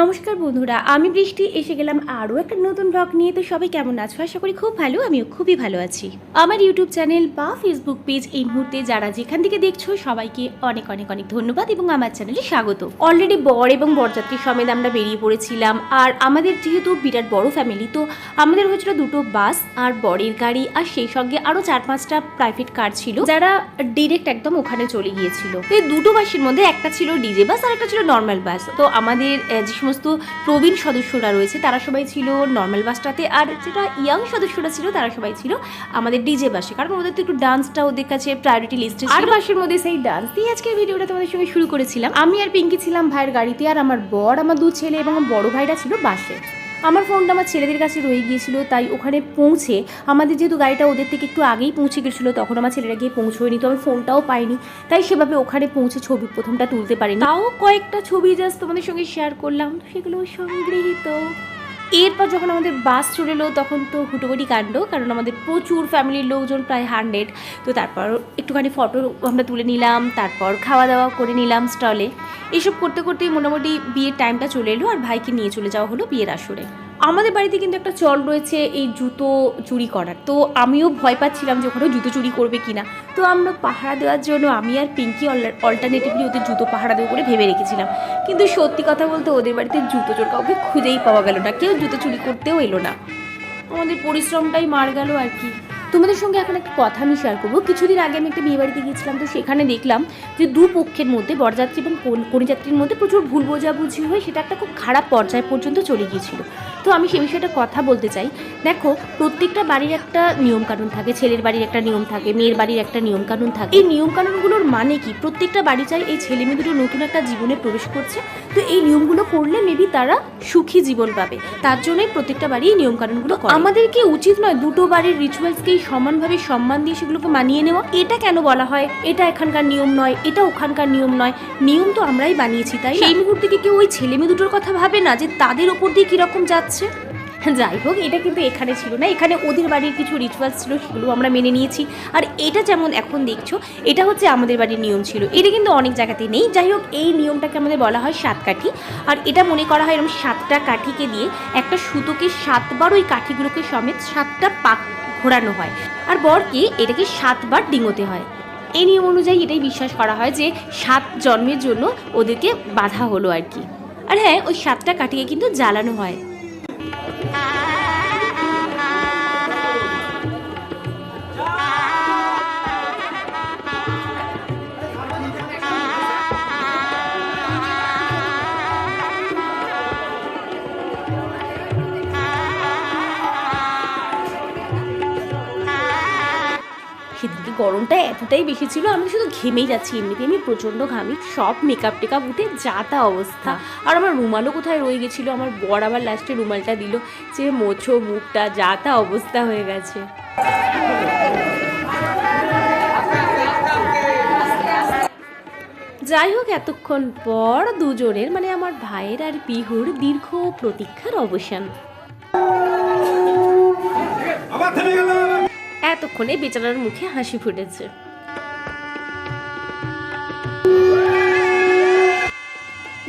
নমস্কার বন্ধুরা, আমি বৃষ্টি এসে গেলাম আরও একটা নতুন ব্লগ নিয়ে। তো সবাই কেমন আছো? আশা করি খুব ভালো, আমিও খুবই ভালো আছি। আমার ইউটিউব চ্যানেল বা ফেসবুক পেজ এই মুহূর্তে যারা যেখান থেকে দেখছো সবাইকে অনেক অনেক অনেক ধন্যবাদ এবং আমার চ্যানেলে স্বাগত। অলরেডি বর এবং বরযাত্রী সমেত আমরা বেরিয়ে পড়েছিলাম। আর আমাদের যেহেতু বিরাট বড় ফ্যামিলি, তো আমাদের হয়েছিল দুটো বাস আর বরের গাড়ি, আর সেই সঙ্গে আরও 4-5টা প্রাইভেট কার ছিল যারা ডিরেক্ট একদম ওখানে চলে গিয়েছিল। এই দুটো বাসের মধ্যে একটা ছিল ডিজে বাস আর একটা ছিল নর্মাল বাস। তো আমাদের যে সমস্ত প্রবীণ সদস্যরা রয়েছে তারা সবাই ছিল নর্মাল বাসটাতে, আর যেটা ইয়াং সদস্যরা ছিল তারা সবাই ছিল আমাদের ডিজে বাসে, কারণ ওদের তো একটু ডান্সটা ওদের কাছে প্রায়োরিটি লিস্টে ছিল। আর বাসের মধ্যে সেই ডান্স দিয়ে আজকের ভিডিওটা তোমাদের সঙ্গে শুরু করেছিলাম। আমি আর পিঙ্কি ছিলাম ভাইয়ের গাড়িতে, আর আমার বর, আমার দু ছেলে এবং বড় ভাইরা ছিল বাসে। আমার ফোনটা আমার ছেলেদের কাছে রয়ে গিয়েছিল, তাই ওখানে পৌঁছে আমাদের যেহেতু গাড়িটা ওদের থেকে একটু আগেই পৌঁছে গেছিলো, তখন আমার ছেলেরা গিয়ে পৌঁছয়নি, তো আমি ফোনটাও পাইনি, তাই সেভাবে ওখানে পৌঁছে ছবি প্রথমটা তুলতে পারিনি। তাও কয়েকটা ছবি জাস্ট তোমাদের সঙ্গে শেয়ার করলাম, সেগুলো সংগৃহীত। এরপর যখন আমাদের বাস চলে এলো তখন তো হুটোগুটি কাণ্ড, কারণ আমাদের প্রচুর ফ্যামিলির লোকজন, প্রায় 100। তো তারপর একটুখানি ফটো আমরা তুলে নিলাম, তারপর খাওয়া দাওয়া করে নিলাম স্টলে। এসব করতে করতেই মোটামুটি বিয়ের টাইমটা চলে এলো, আর ভাইকে নিয়ে চলে যাওয়া হলো বিয়ের আসরে। আমাদের বাড়িতে কিন্তু একটা চল রয়েছে এই জুতো চুরি করার, তো আমিও ভয় পাচ্ছিলাম যে ওখানে জুতো চুরি করবে কিনা। তো আমরা পাহারা দেওয়ার জন্য আমি আর পিঙ্কি অল্টারনেটিভলি ওদের জুতো পাহারা দেবো করে ভেবে রেখেছিলাম, কিন্তু সত্যি কথা বলতে ওদের বাড়িতে জুতো চোর কাউকে খুঁজেই পাওয়া গেল না, কেউ জুতো চুরি করতেও এলো না। আমাদের পরিশ্রমটাই মার গেল আর কি। তোমাদের সঙ্গে এখন একটা কথা আমি শেয়ার করবো। কিছুদিন আগে আমি একটা বিয়ে বাড়িতে গিয়েছিলাম, তো সেখানে দেখলাম যে দু পক্ষের মধ্যে, বরযাত্রী এবং কনেযাত্রীর মধ্যে প্রচুর ভুল বোঝাবুঝি হয়ে সেটা একটা খুব খারাপ পর্যায় পর্যন্ত চলে গিয়েছিল। তো আমি সে বিষয়টা কথা বলতে চাই। দেখো, প্রত্যেকটা বাড়ির একটা নিয়মকানুন থাকে, ছেলের বাড়ির একটা নিয়ম থাকে, মেয়ের বাড়ির একটা নিয়মকানুন থাকে। এই নিয়মকানুনগুলোর মানে কি? প্রত্যেকটা বাড়ি চাই এই ছেলে মেয়ে দুটো নতুন একটা জীবনে প্রবেশ করছে, তো এই নিয়মগুলো করলে মেবি তারা সুখী জীবন পাবে। তার জন্যই প্রত্যেকটা বাড়ি এই নিয়মকানুনগুলো করে। আমাদের কি উচিত নয় দুটো বাড়ির রিচুয়ালসকেই সমানভাবে সম্মান দিয়ে সেগুলোকে মানিয়ে নেওয়া? এটা কেন বলা হয় এটা এখানকার নিয়ম নয়, এটা ওখানকার নিয়ম নয়? নিয়ম তো আমরাই বানিয়েছি, তাই সেই মুহূর্তে কি কেউ ওই ছেলে মেয়ে দুটোর কথা ভাবে না যে তাদের ওপর দিয়ে কিরকম যাচ্ছে? যাই হোক, এটা কিন্তু এখানে ছিল না, এখানে ওদের বাড়ির কিছু রিচুয়ালস ছিল, সেগুলো আমরা মেনে নিয়েছি। আর এটা যেমন এখন দেখছো, এটা হচ্ছে আমাদের বাড়ির নিয়ম ছিল, এটা কিন্তু অনেক জায়গাতেই নেই। যাই হোক, এই নিয়মটাকে আমাদের বলা হয় 7 কাঠি। আর এটা মনে করা হয় এরকম 7টা কাঠিকে দিয়ে একটা সুতোকে 7বার ওই কাঠিগুলোকে সমেত 7টা পাক ঘোরানো হয়, আর বরকে এটাকে 7বার ডিঙোতে হয়। এই নিয়ম অনুযায়ী এটাই বিশ্বাস করা হয় যে 7 জন্মের জন্য ওদেরকে বাঁধা হলো আর কি। আর হ্যাঁ, ওই 7টা কাঠিকে কিন্তু জ্বালানো হয়। সেদিনকে গরমটা এতটাই বেশি ছিল, আমি শুধু ঘেমেই যাচ্ছি, এমনিতে আমি প্রচণ্ড ঘামি, সব মেকআপ টেকআপ উঠে যা তা অবস্থা। আর আমার রুমালও কোথায় রয়ে গেছিলো, আমার বর আবার লাস্টে রুমালটা দিল, যে মোছো মুখটা, যা তা অবস্থা হয়ে গেছে। যাই হোক, এতক্ষণ পর দুজনের মানে আমার ভাইয়ের আর পিহুর দীর্ঘ প্রতীক্ষার অবসান। এতক্ষণে বেচারার মুখে হাসি ফুটেছে।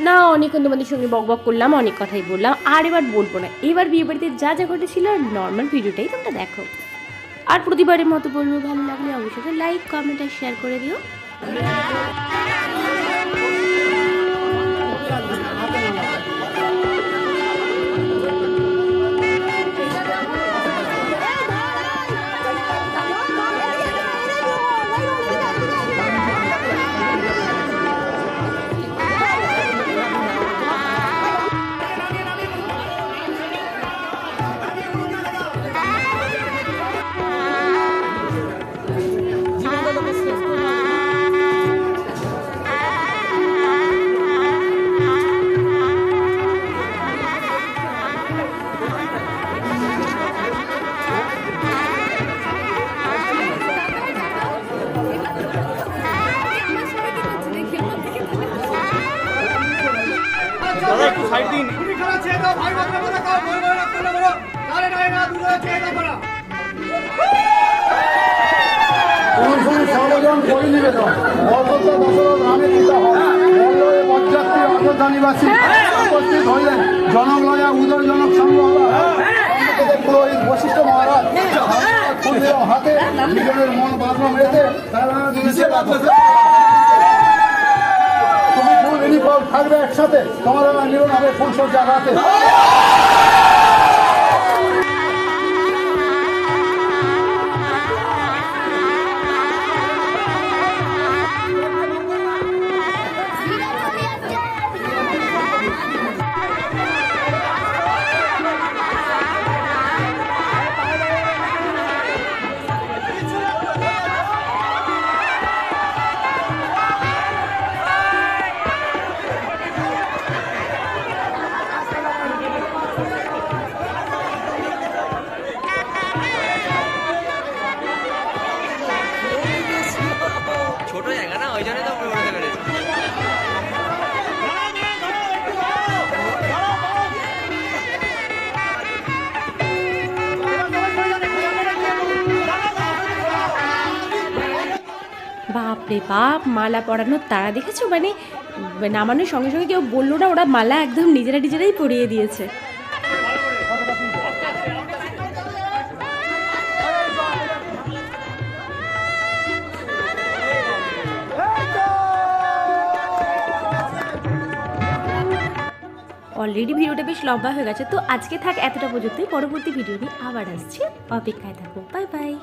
না, অনেকক্ষণ তোমাদের সঙ্গে বকবক করলাম, অনেক কথাই বললাম, আর এবার বলবো না। এবার বিয়ে বাড়িতে যা যা ঘটেছিল নর্মাল ভিডিওটাই তোমরা দেখো। আর প্রতিবারের মতো বলবো, ভালো লাগলে অবশ্যই লাইক, কমেন্ট আর শেয়ার করে দিও। সাইড দিন খেলা ছেড়ে দাও, ভাই বাবা বলে দাও, বই বই রাখতে না বলো, আরে নাই না দূরে ছেড়ে দাও বলো। কোন কোন সাবধান করে নিবে দাও, অল্প দশরথ রামে দিতে হয়, বললে মজ্জাতি অযোধ্যানিবাসী উপস্থিত হইলেন জনগণয়া উদয়জনক সংঘ পুরোহিত বশিষ্ঠ মহারাজ ফুলের হাতে নিজেদের মন বাঁধন মেরেছে তুমি ফুল ইউনিফর্ম থাকবে একসাথে তোমার মিলন হবে ফুল সজ্জা রাতে ছোট জায়গা না ওই জন্য তো উপরে উঠতে পেরেছি। বাপরে বাপ, মালা পরানোর তারা দেখেছো? মানে নামানোর সঙ্গে সঙ্গে কেউ বললো না, ওরা মালা একদম নিজেরাই পরিয়ে দিয়েছে। অলরেডি ভিডিওটা বেশ লম্বা হয়ে গেছে, তো আজকে থাক এতটা পর্যন্তই। পরবর্তী ভিডিও নিয়ে আবার আসছি, অপেক্ষায় থাকো। Bye bye.